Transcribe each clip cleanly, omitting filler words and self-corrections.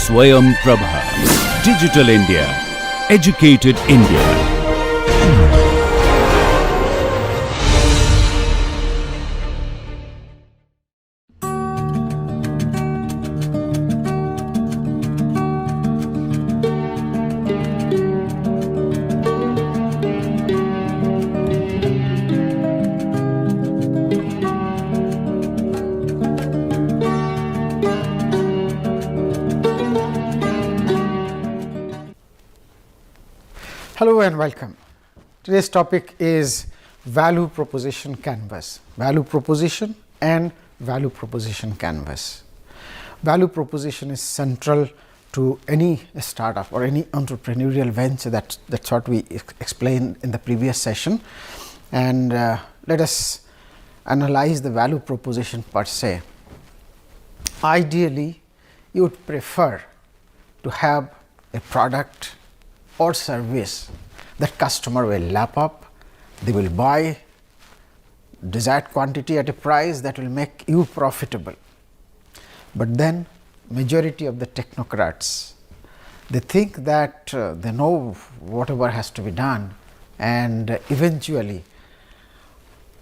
Swayam Prabha. Digital India. Educated India. Hello and welcome. Today's topic is value proposition canvas. Value proposition and value proposition canvas. Value proposition is central to any startup or any entrepreneurial venture. That's what we explained in the previous session. And let us analyze the value proposition per se. Ideally, you would prefer to have a product or service that customer will lap up, they will buy desired quantity at a price that will make you profitable. But then majority of the technocrats, they think that they know whatever has to be done, and eventually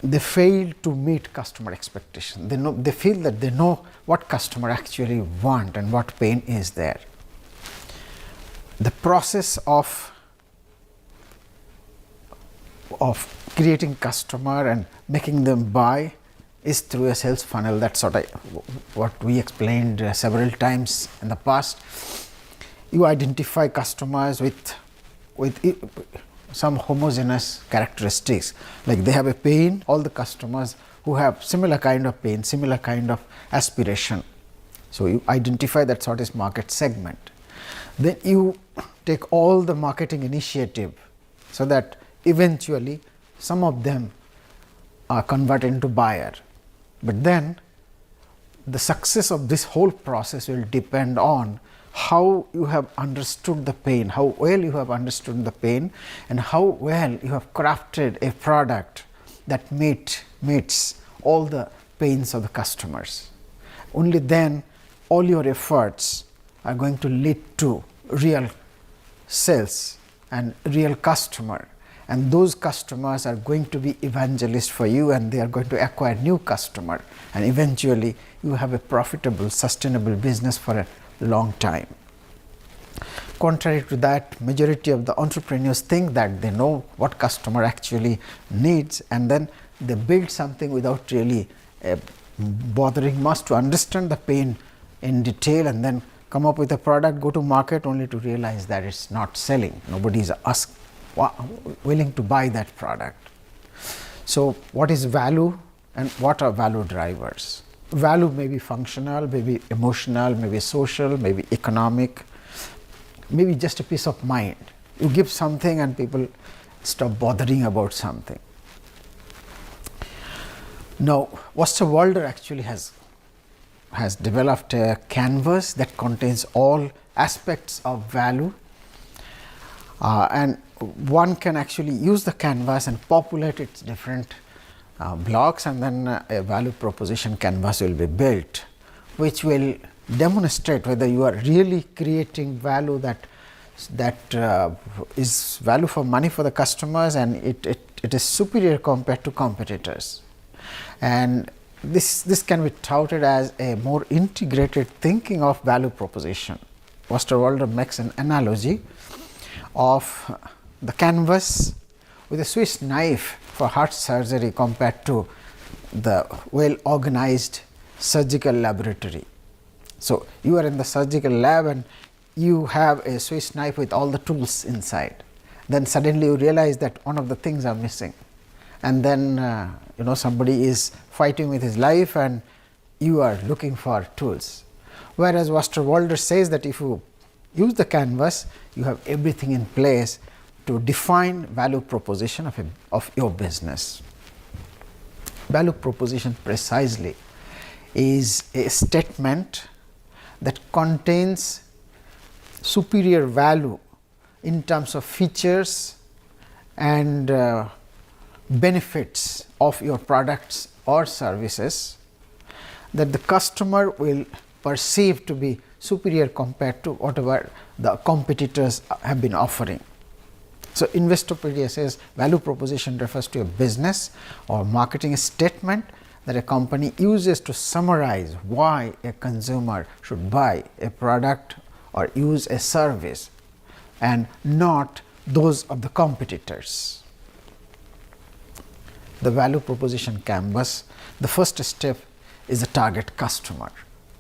they fail to meet customer expectation. They feel that they know what customer actually want and what pain is there. The process of creating customer and making them buy is through a sales funnel. That's what we explained several times in the past. You identify customers with some homogeneous characteristics, like they have a pain. All the customers who have similar kind of pain, similar kind of aspiration. So you identify that sort of market segment. Then you take all the marketing initiative so that eventually some of them are converted into buyer. But then the success of this whole process will depend on how you have understood the pain, how well you have understood the pain, and how well you have crafted a product that meets all the pains of the customers. Only then all your efforts are going to lead to real sales and real customer, and those customers are going to be evangelists for you, and they are going to acquire new customer, and eventually you have a profitable, sustainable business for a long time. Contrary to that, majority of the entrepreneurs think that they know what customer actually needs, and then they build something without really bothering much to understand the pain in detail, and then come up with a product, go to market only to realize that it's not selling. Nobody is willing to buy that product. So what is value and what are value drivers? Value may be functional, maybe emotional, maybe social, maybe economic, maybe just a peace of mind. You give something and people stop bothering about something. Now, Walder actually has developed a canvas that contains all aspects of value, and one can actually use the canvas and populate its different blocks, and then a value proposition canvas will be built, which will demonstrate whether you are really creating value that is value for money for the customers, and it is superior compared to competitors. And this can be touted as a more integrated thinking of value proposition. Walder makes an analogy of the canvas with a Swiss knife for heart surgery compared to the well organized surgical laboratory. So you are in the surgical lab and you have a Swiss knife with all the tools inside. Then suddenly you realize that one of the things are missing, and then somebody is fighting with his life and you are looking for tools. Whereas Walder says that if you use the canvas, you have everything in place to define value proposition of your business. Value proposition precisely is a statement that contains superior value in terms of features and benefits of your products or services that the customer will perceived to be superior compared to whatever the competitors have been offering. So, Investopedia says value proposition refers to a business or marketing statement that a company uses to summarize why a consumer should buy a product or use a service, and not those of the competitors. The value proposition canvas, the first step is the target customer.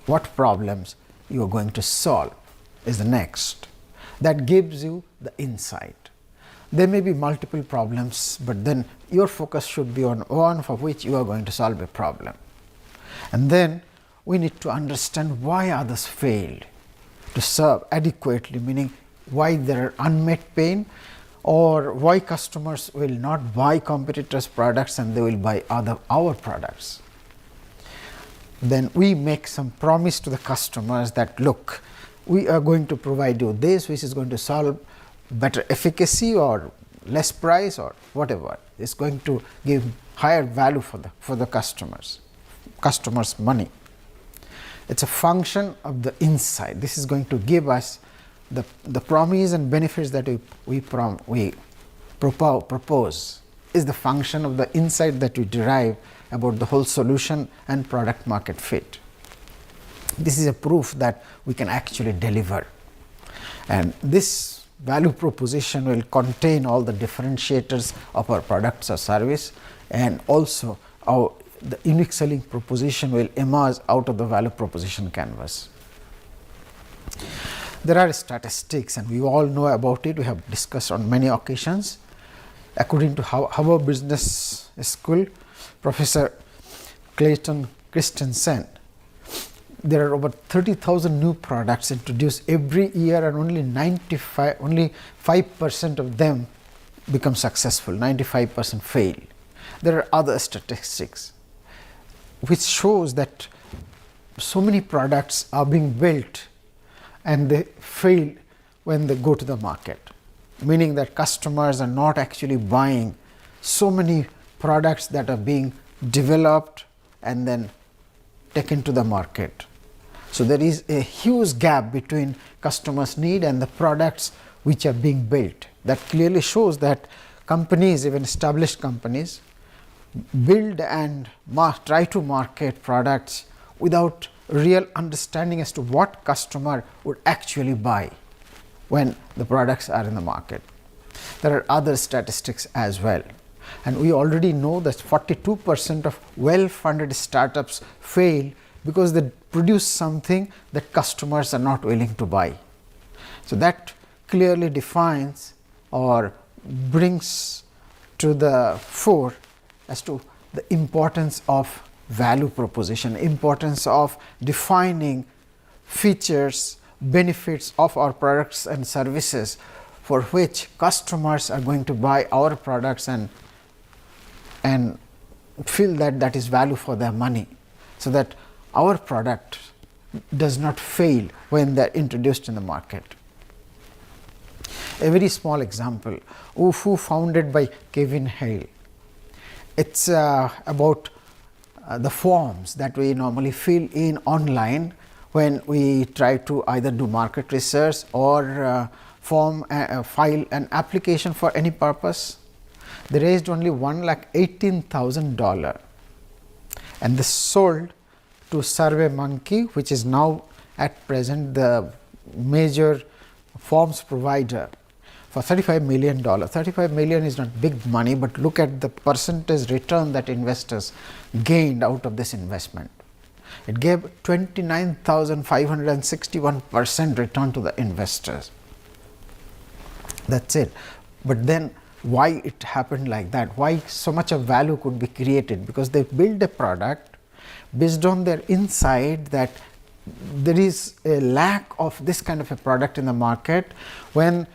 What problems you are going to solve is the next. That gives you the insight. There may be multiple problems, but then your focus should be on one for which you are going to solve a problem. And then we need to understand why others failed to serve adequately, meaning why there are unmet pain, or why customers will not buy competitors' products and they will buy our products. Then we make some promise to the customers that, look, we are going to provide you this which is going to solve better efficacy or less price or whatever. It's going to give higher value for the customers money. It's a function of the insight. This is going to give us the promise and benefits that we propose is the function of the insight that we derive about the whole solution and product market fit. This is a proof that we can actually deliver, and this value proposition will contain all the differentiators of our products or service, and also the unique selling proposition will emerge out of the value proposition canvas. There are statistics, and we all know about it. We have discussed on many occasions. According to Harvard Business School, Professor Clayton Christensen, there are over 30,000 new products introduced every year, and only 5% of them become successful, 95% fail. There are other statistics which shows that so many products are being built and they fail when they go to the market, meaning that customers are not actually buying so many products that are being developed and then taken to the market. So, there is a huge gap between customers' need and the products which are being built. That clearly shows that companies, even established companies, build and try to market products without real understanding as to what customer would actually buy when the products are in the market. There are other statistics as well, and we already know that 42% of well-funded startups fail because they produce something that customers are not willing to buy. So, that clearly defines or brings to the fore as to the importance of value proposition, importance of defining features, benefits of our products and services for which customers are going to buy our products and feel that that is value for their money, so that our product does not fail when they are introduced in the market. A very small example, Oofu, founded by Kevin Hale. It's about the forms that we normally fill in online when we try to either do market research or file an application for any purpose. They raised only $118,000 and they sold to SurveyMonkey, which is now at present the major forms provider, for $35 million. $35 million is not big money, but look at the percentage return that investors gained out of this investment. It gave 29,561% return to the investors. That's it. But then why it happened like that? Why so much of value could be created? Because they built a product based on their insight that there is a lack of this kind of a product in the market. When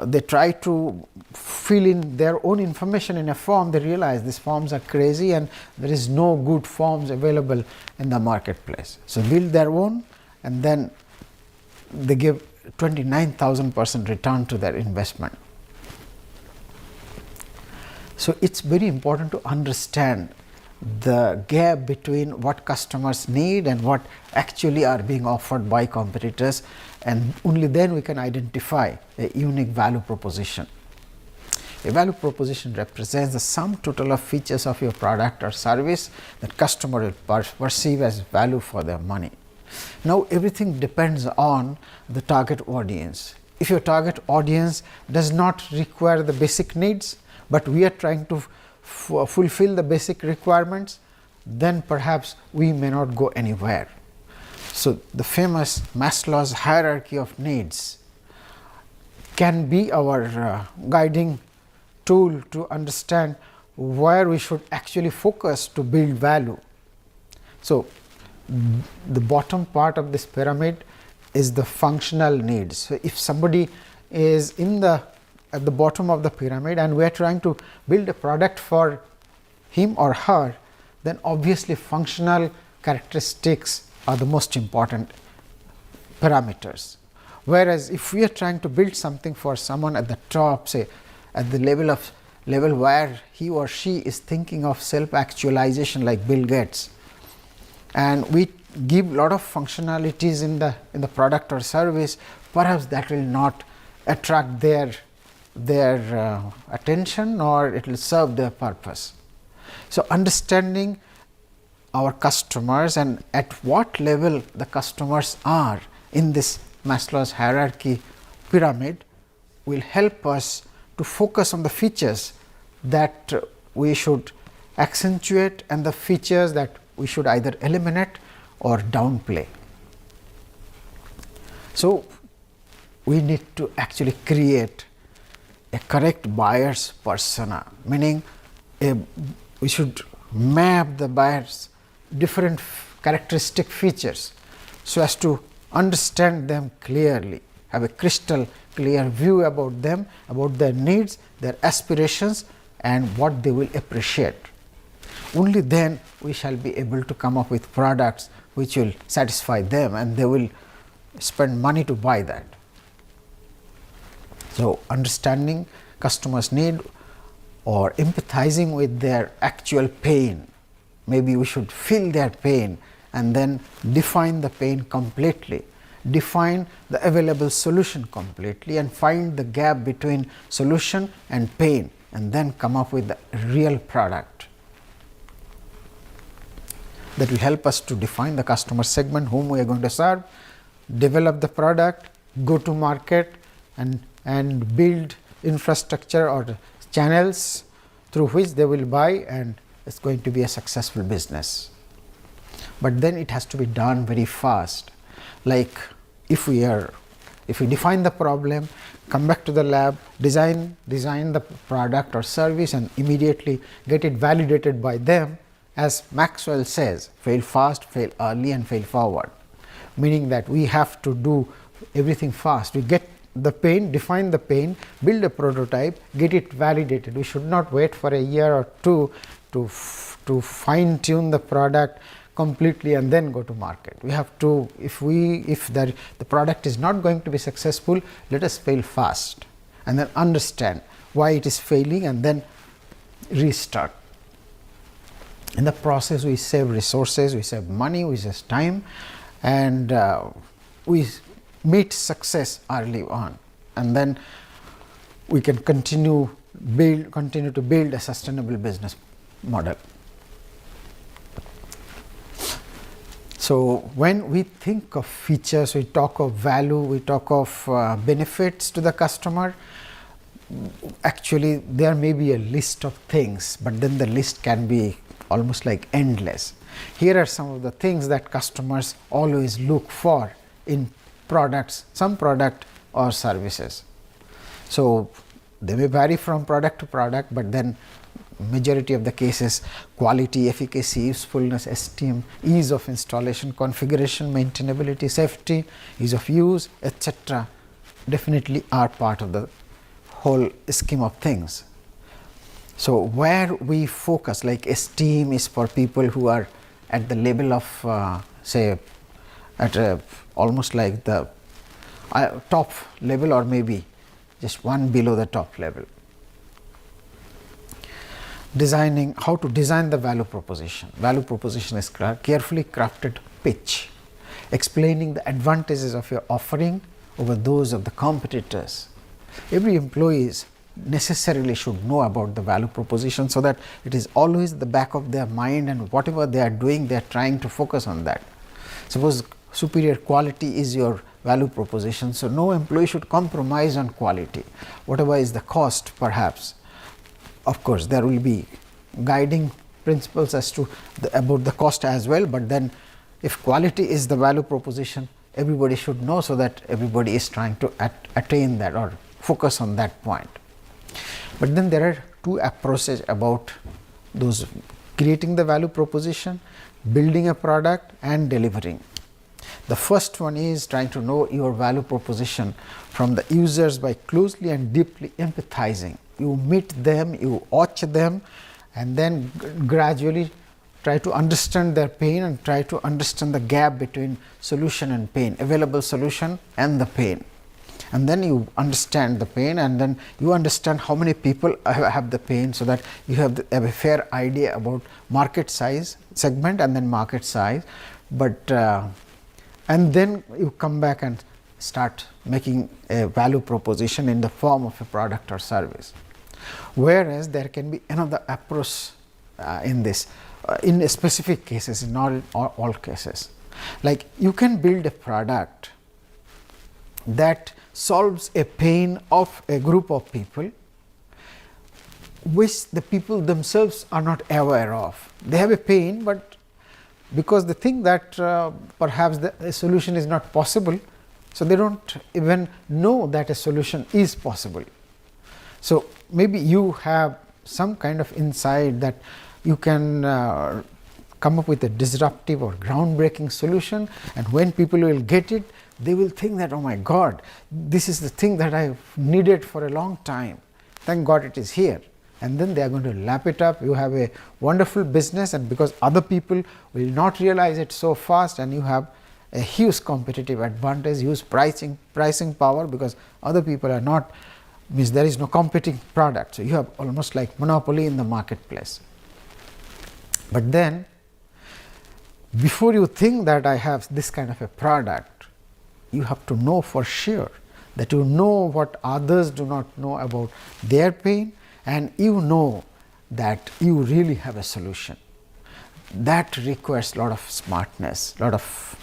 they try to fill in their own information in a form, they realize these forms are crazy and there is no good forms available in the marketplace. So, build their own and then they give 29,000% return to their investment. So, it is very important to understand the gap between what customers need and what actually are being offered by competitors, and only then we can identify a unique value proposition. A value proposition represents the sum total of features of your product or service that customer will perceive as value for their money. Now, everything depends on the target audience. If your target audience does not require the basic needs, but we are trying to fulfill the basic requirements, then perhaps we may not go anywhere. So, the famous Maslow's hierarchy of needs can be our guiding tool to understand where we should actually focus to build value. So, the bottom part of this pyramid is the functional needs. So, if somebody is at the bottom of the pyramid and we are trying to build a product for him or her, then obviously functional characteristics are the most important parameters. Whereas, if we are trying to build something for someone at the top, say at the level where he or she is thinking of self actualization like Bill Gates, and we give lot of functionalities in the product or service, perhaps that will not attract their attention, or it will serve their purpose. So, understanding our customers and at what level the customers are in this Maslow's hierarchy pyramid will help us to focus on the features that we should accentuate and the features that we should either eliminate or downplay. So, we need to actually create a correct buyer's persona, meaning we should map the buyer's different characteristic features, so as to understand them clearly, have a crystal clear view about them, about their needs, their aspirations, and what they will appreciate. Only then we shall be able to come up with products which will satisfy them, and they will spend money to buy that. So, understanding customers' need or empathizing with their actual pain, maybe we should feel their pain and then define the pain completely, define the available solution completely, and find the gap between solution and pain, and then come up with the real product. That will help us to define the customer segment whom we are going to serve, develop the product, go to market, and build infrastructure or channels through which they will buy, and it is going to be a successful business. But then it has to be done very fast. Like if we define the problem, come back to the lab, design the product or service, and immediately get it validated by them, as Maxwell says, fail fast, fail early, and fail forward. Meaning that we have to do everything fast. We get the pain, define the pain, build a prototype, get it validated. We should not wait for a year or two to fine tune the product completely and then go to market. We have to, if the product is not going to be successful, let us fail fast and then understand why it is failing and then restart. In the process, we save resources, we save money, we save time, and we meet success early on, and then we can continue to build a sustainable business model. So, when we think of features, we talk of value, we talk of benefits to the customer. Actually, there may be a list of things, but then the list can be almost like endless. Here are some of the things that customers always look for in products, some product or services. So, they may vary from product to product, but then majority of the cases quality, efficacy, usefulness, esteem, ease of installation, configuration, maintainability, safety, ease of use, etc. definitely are part of the whole scheme of things. So, where we focus, like esteem is for people who are at the level of say at almost like the top level, or maybe just one below the top level. how to design the value proposition. Value proposition is carefully crafted pitch explaining the advantages of your offering over those of the competitors. Every employee necessarily should know about the value proposition, so that it is always the back of their mind, and whatever they are doing, they are trying to focus on that. Suppose superior quality is your value proposition, so no employee should compromise on quality, whatever is the cost perhaps. Of course, there will be guiding principles as to about the cost as well, but then if quality is the value proposition, everybody should know, so that everybody is trying to attain that or focus on that point. But then there are two approaches about those creating the value proposition, building a product and delivering. The first one is trying to know your value proposition from the users by closely and deeply empathizing. You meet them, you watch them, and then gradually try to understand their pain and try to understand the gap between solution and pain, available solution and the pain. And then you understand the pain, and then you understand how many people have the pain, so that you have a fair idea about market size, segment and then market size. But and then you come back and start making a value proposition in the form of a product or service. Whereas there can be another approach in this, in specific cases, in all cases. Like you can build a product that solves a pain of a group of people, which the people themselves are not aware of. They have a pain, but because they think that perhaps the solution is not possible, so they don't even know that a solution is possible. So maybe you have some kind of insight that you can come up with a disruptive or groundbreaking solution, and when people will get it, they will think that, oh my God, this is the thing that I have needed for a long time. Thank God it is here. And then they are going to lap it up. You have a wonderful business, and because other people will not realize it so fast, and you have a huge competitive advantage, huge pricing power, because other people are not, means there is no competing product. So you have almost like monopoly in the marketplace. But then before you think that I have this kind of a product, you have to know for sure that you know what others do not know about their pain, and you know that you really have a solution. That requires a lot of smartness, lot of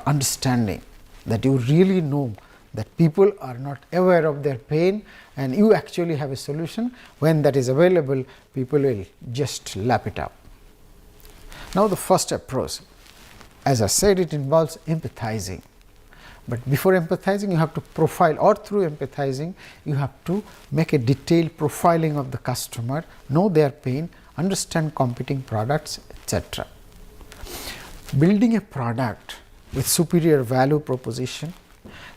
understanding, that you really know that people are not aware of their pain, and you actually have a solution. When that is available, people will just lap it up. Now the first approach, as I said, it involves empathizing. But before empathizing, you have to profile, or through empathizing, you have to make a detailed profiling of the customer, know their pain, understand competing products, etc. Building a product with superior value proposition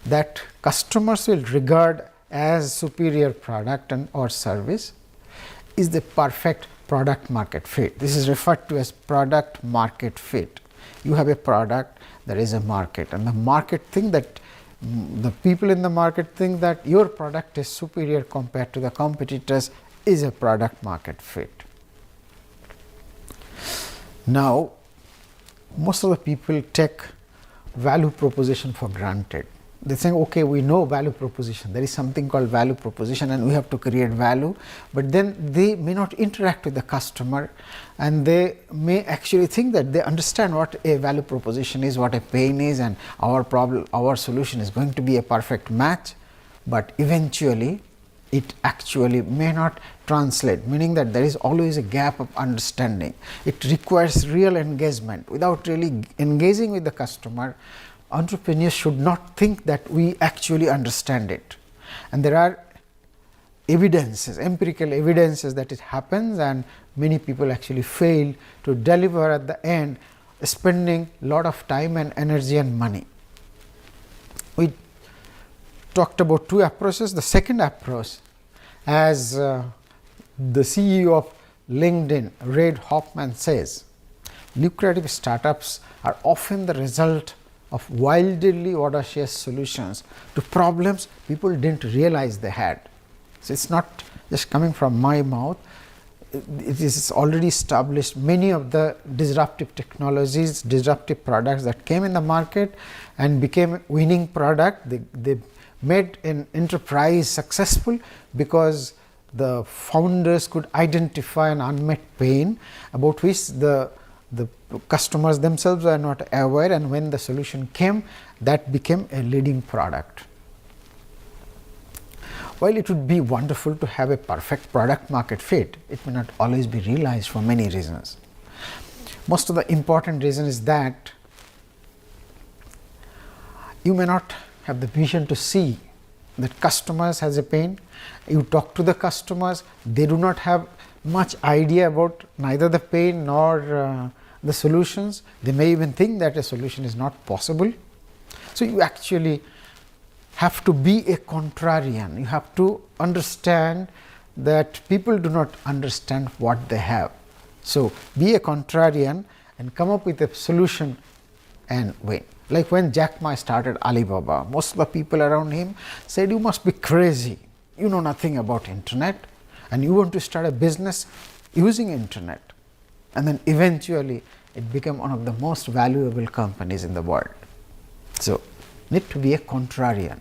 that customers will regard as superior product and or service is the perfect product market fit. This is referred to as product market fit. You have a product, there is a market, and the market think that the people in the market think that your product is superior compared to the competitors, is a product market fit. Now, most of the people take value proposition for granted. They think, okay, we know value proposition, there is something called value proposition and we have to create value, but then they may not interact with the customer, and they may actually think that they understand what a value proposition is, what a pain is, and our solution is going to be a perfect match, but eventually it actually may not translate, meaning that there is always a gap of understanding. It requires real engagement. Without really engaging with the customer, entrepreneurs should not think that we actually understand it. And there are evidences, empirical evidences that it happens, and many people actually fail to deliver at the end, spending a lot of time and energy and money. We talked about two approaches. The second approach, as the CEO of LinkedIn, Reid Hoffman, says, lucrative startups are often the result of wildly audacious solutions to problems people didn't realize they had. So, it is not just coming from my mouth, it is already established many of the disruptive technologies, disruptive products that came in the market and became winning product. They made an enterprise successful because the founders could identify an unmet pain about which the customers themselves were not aware, and when the solution came, that became a leading product. While it would be wonderful to have a perfect product market fit, it may not always be realized for many reasons. Most of the important reason is that you may not have the vision to see that customers has a pain. You talk to the customers, they do not have much idea about neither the pain nor the solutions. They may even think that a solution is not possible. So, you actually have to be a contrarian. You have to understand that people do not understand what they have. So, be a contrarian and come up with a solution and win. Like when Jack Ma started Alibaba, most of the people around him said, you must be crazy, you know nothing about internet and you want to start a business using internet. And then eventually it became one of the most valuable companies in the world. So, need to be a contrarian.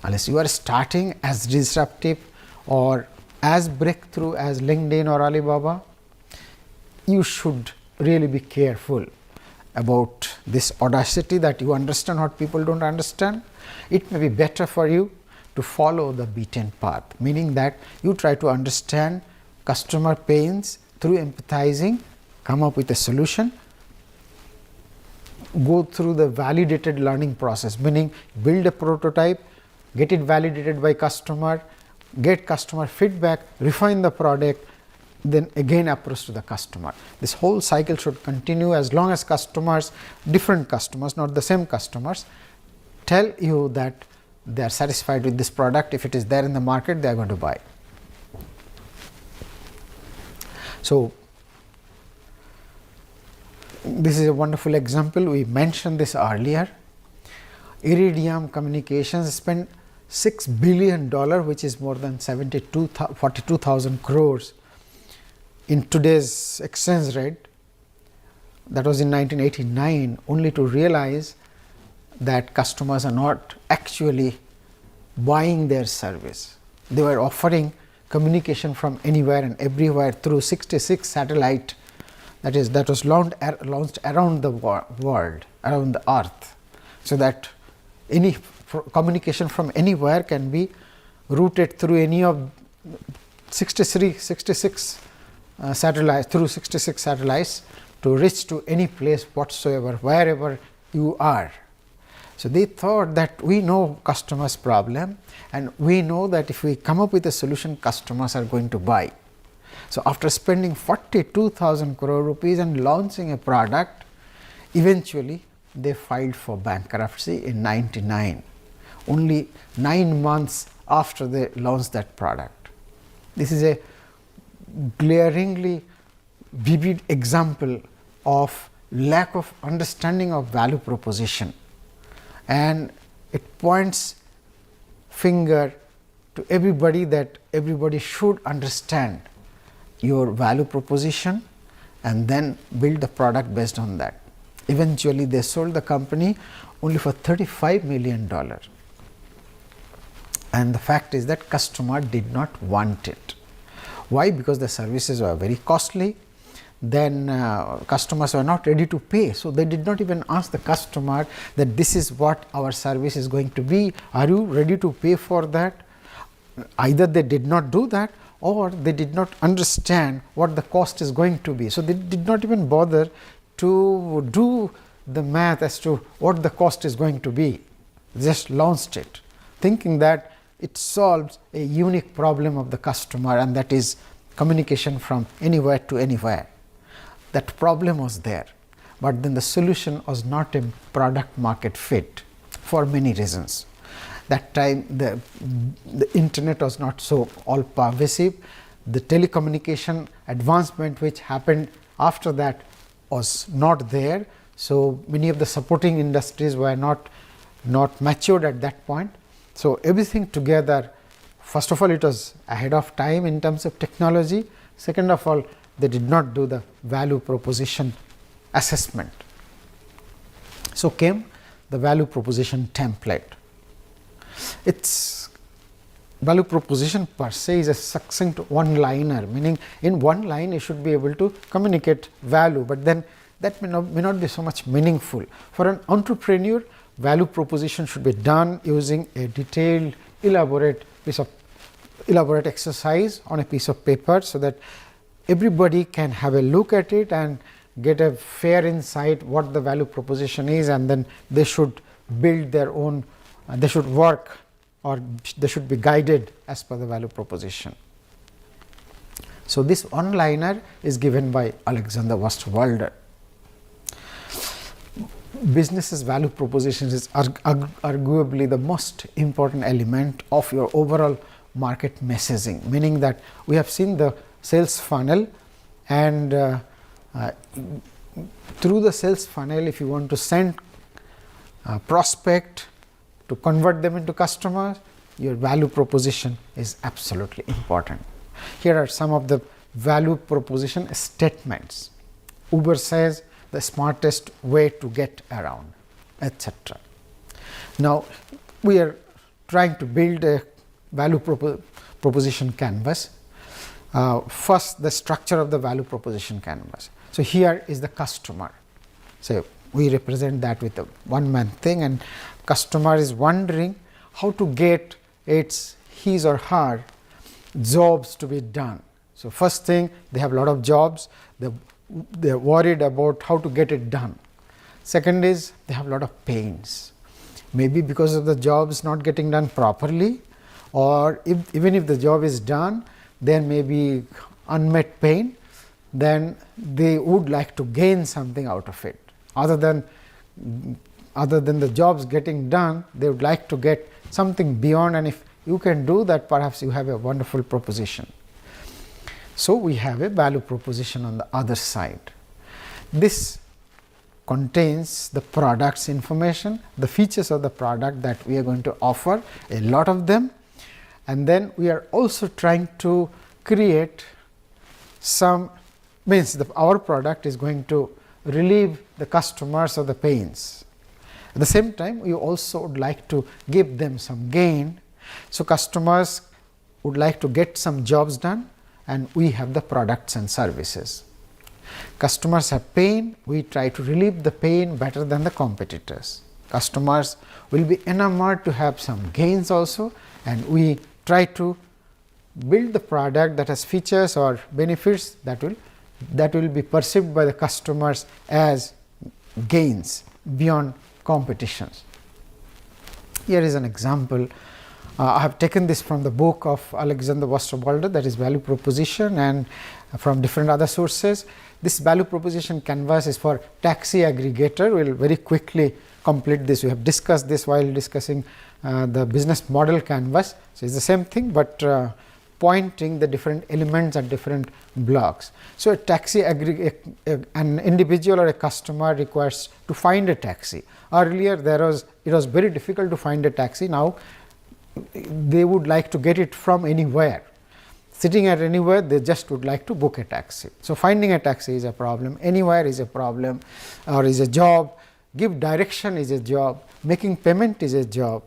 Unless you are starting as disruptive or as breakthrough as LinkedIn or Alibaba, you should really be careful about this audacity that you understand what people do not understand. It may be better for you to follow the beaten path, meaning that you try to understand customer pains through empathizing, come up with a solution, go through the validated learning process, meaning build a prototype, get it validated by customer, get customer feedback, refine the product, then again approach to the customer. This whole cycle should continue as long as customers, different customers, not the same customers, tell you that they are satisfied with this product. If it is there in the market, they are going to buy. So, this is a wonderful example. We mentioned this earlier. Iridium Communications spent $6 billion, which is more than 42,000 crores in today's exchange rate. That was in 1989, only to realize that customers are not actually buying their service. They were offering communication from anywhere and everywhere through 66 satellite, that was launched around the world, around the earth, so that any communication from anywhere can be routed through any of 66 satellites, through 66 satellites to reach to any place whatsoever, wherever you are. So, they thought that we know customers' problem and we know that if we come up with a solution, customers are going to buy. So, after spending 42,000 crore rupees and launching a product, eventually they filed for bankruptcy in 99, only 9 months after they launched that product. This is a glaringly vivid example of lack of understanding of value proposition, and it points finger to everybody that everybody should understand your value proposition and then build the product based on that. Eventually, they sold the company only for $35 million, and the fact is that customer did not want it. Why? Because the services were very costly, then customers were not ready to pay. So, they did not even ask the customer that this is what our service is going to be, are you ready to pay for that? Either they did not do that or they did not understand what the cost is going to be. So, they did not even bother to do the math as to what the cost is going to be, just launched it thinking that it solves a unique problem of the customer, and that is communication from anywhere to anywhere. That problem was there, but then the solution was not a product market fit for many reasons. That time the internet was not so all pervasive, the telecommunication advancement which happened after that was not there. So, many of the supporting industries were not matured at that point. So, everything together first of all, it was ahead of time in terms of technology. Second of all, they did not do the value proposition assessment. So came the value proposition template. Its value proposition per se is a succinct one-liner, meaning in one line you should be able to communicate value, but then that may not be so much meaningful. For an entrepreneur, value proposition should be done using a detailed, elaborate exercise on a piece of paper, so that everybody can have a look at it and get a fair insight what the value proposition is, and then they should build their own, they should work, or they should be guided as per the value proposition. So this one-liner is given by Alexander Osterwalder. Business's value proposition is arguably the most important element of your overall market messaging, meaning that we have seen the sales funnel, and through the sales funnel, if you want to send prospect to convert them into customers, your value proposition is absolutely important. Here are some of the value proposition statements. Uber says the smartest way to get around, etc. Now, we are trying to build a value proposition canvas. First, the structure of the value proposition canvas. So, here is the customer. So, we represent that with a one-man thing, and customer is wondering how to get his or her jobs to be done. So, first thing, they have a lot of jobs, they are worried about how to get it done. Second is, they have a lot of pains, maybe because of the job is not getting done properly, or even if the job is done, there may be unmet pain, then they would like to gain something out of it. Other than the jobs getting done, they would like to get something beyond, and if you can do that, perhaps you have a wonderful proposition. So, we have a value proposition on the other side. This contains the product's information, the features of the product that we are going to offer, a lot of them, and then we are also trying to create some, means our product is going to relieve the customers of the pains. At the same time, we also would like to give them some gain. So, customers would like to get some jobs done, and we have the products and services. Customers have pain, we try to relieve the pain better than the competitors. Customers will be enamored to have some gains also, and we try to build the product that has features or benefits that will be perceived by the customers as gains beyond competitions. Here is an example. I have taken this from the book of Alexander Osterwalder, that is value proposition, and from different other sources. This value proposition canvas is for taxi aggregator. We will very quickly complete this. We have discussed this while discussing the business model canvas. So, it is the same thing, but pointing the different elements at different blocks. So, a taxi an individual or a customer requires to find a taxi. Earlier it was very difficult to find a taxi. Now, they would like to get it from anywhere. Sitting at anywhere, they just would like to book a taxi. So, finding a taxi is a problem, anywhere is a problem, or is a job, give direction is a job, making payment is a job.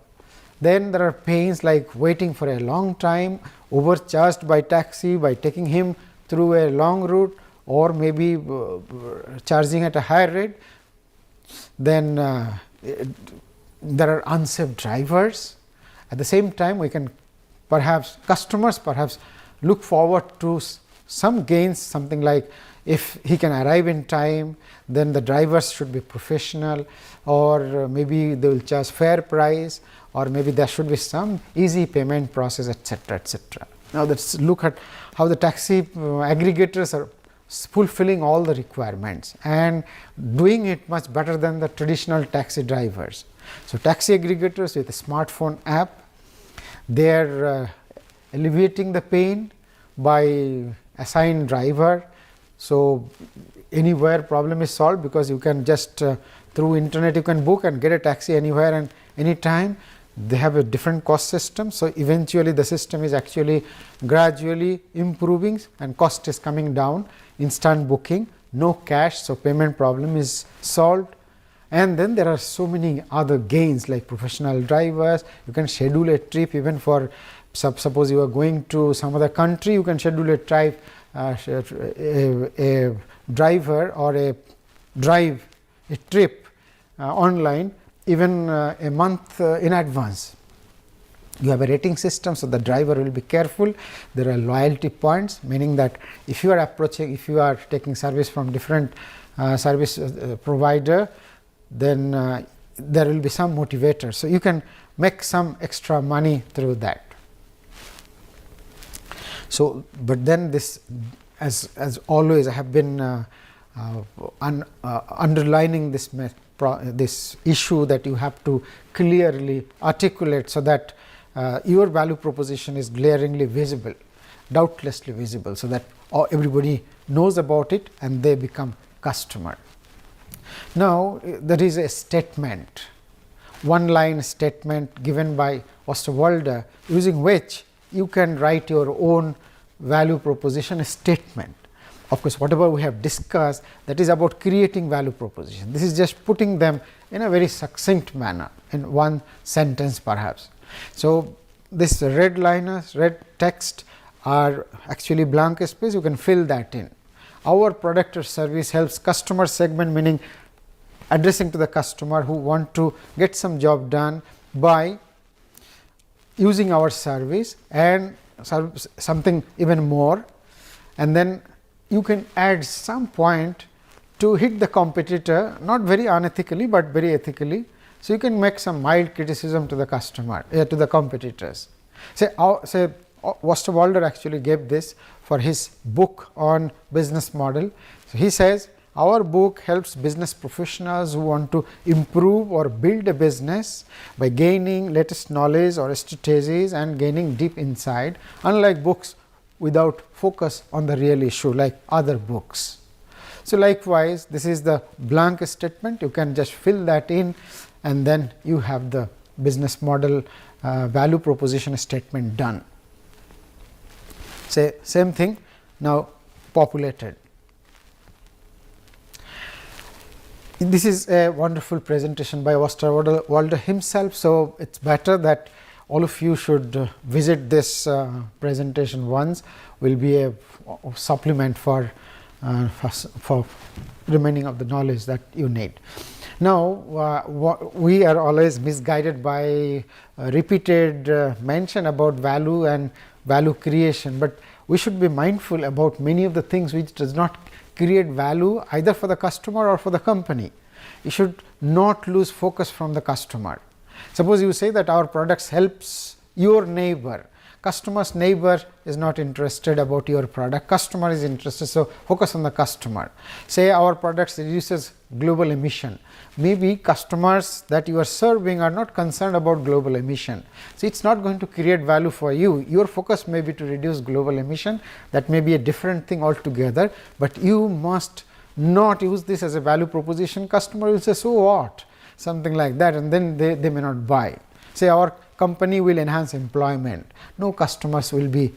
Then there are pains like waiting for a long time, overcharged by taxi by taking him through a long route, or maybe charging at a higher rate. Then there are unsafe drivers. At the same time, we can customers look forward to some gains, something like if he can arrive in time, then the drivers should be professional, or maybe they will charge fair price, or maybe there should be some easy payment process, etc., etc. Now, let us look at how the taxi aggregators are fulfilling all the requirements and doing it much better than the traditional taxi drivers. So, taxi aggregators with a smartphone app, they are alleviating the pain by assigned driver. So, anywhere problem is solved, because you can just through internet you can book and get a taxi anywhere and anytime. they have a different cost system. So, eventually the system is actually gradually improving and cost is coming down, instant booking, no cash. So, payment problem is solved, and then there are so many other gains like professional drivers. You can schedule a trip even for suppose you are going to some other country, you can schedule a drive, a driver or a trip online even a month in advance. You have a rating system, so the driver will be careful. There are loyalty points, meaning that if you are taking service from different service provider, then there will be some motivator. So, you can make some extra money through that. So, but then this, as always, I have been underlining this issue that you have to clearly articulate, so that your value proposition is glaringly visible, doubtlessly visible, so that everybody knows about it and they become customer. Now, there is a statement, one line statement given by Osterwalder, using which you can write your own value proposition statement. Of course, whatever we have discussed, that is about creating value proposition. This is just putting them in a very succinct manner in one sentence perhaps. So, this red liners, red text are actually blank space, you can fill that in. Our product or service helps customer segment, meaning addressing to the customer who want to get some job done by using our service and something even more, and then you can add some point to hit the competitor, not very unethically, but very ethically. So, you can make some mild criticism to the customer, to the competitors. Say Osterwalder actually gave this for his book on business model. So, he says, our book helps business professionals who want to improve or build a business by gaining latest knowledge or strategies and gaining deep insight, unlike books without focus on the real issue like other books. So, likewise, this is the blank statement, you can just fill that in and then you have the business model value proposition statement done. Say same thing now populated. This is a wonderful presentation by Osterwalder himself. So, it is better that all of you should visit this presentation once, will be a supplement for remaining of the knowledge that you need. Now, we are always misguided by repeated mention about value and value creation, but we should be mindful about many of the things which does not create value either for the customer or for the company. You should not lose focus from the customer. Suppose you say that our products helps your neighbor, customer's neighbor is not interested about your product, customer is interested. So, focus on the customer. Say our products reduces global emission, maybe customers that you are serving are not concerned about global emission. So, it is not going to create value for you, your focus may be to reduce global emission, that may be a different thing altogether, but you must not use this as a value proposition. Customer will say, so what, something like that, and then they may not buy. Say our company will enhance employment, no customer will be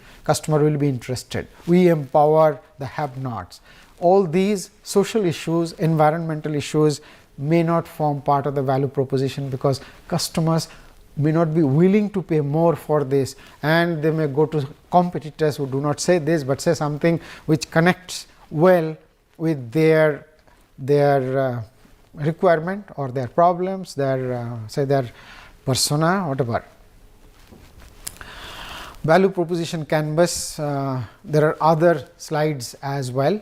interested, we empower the have-nots. All these social issues, environmental issues may not form part of the value proposition, because customers may not be willing to pay more for this, and they may go to competitors who do not say this, but say something which connects well with their requirement or their problems, their say their persona, whatever. Value proposition canvas, there are other slides as well.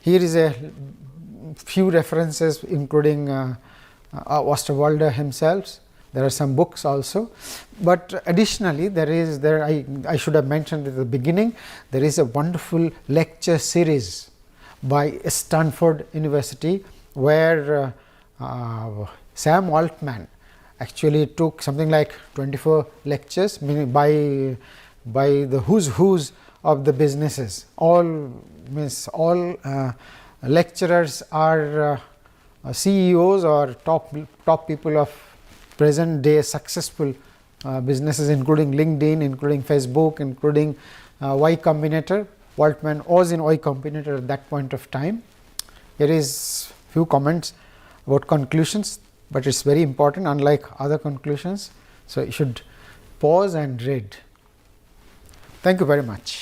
Here is a few references including Osterwalder himself. There are some books also, but additionally I should have mentioned at the beginning, there is a wonderful lecture series by Stanford University, where Sam Altman actually took something like 24 lectures, meaning by the who's of the businesses. All lecturers are CEOs or top people of present day successful businesses, including LinkedIn, including Facebook, including Y Combinator. Waltman was in Y Combinator at that point of time. Here is few comments about conclusions, but it is very important, unlike other conclusions. So, you should pause and read. Thank you very much.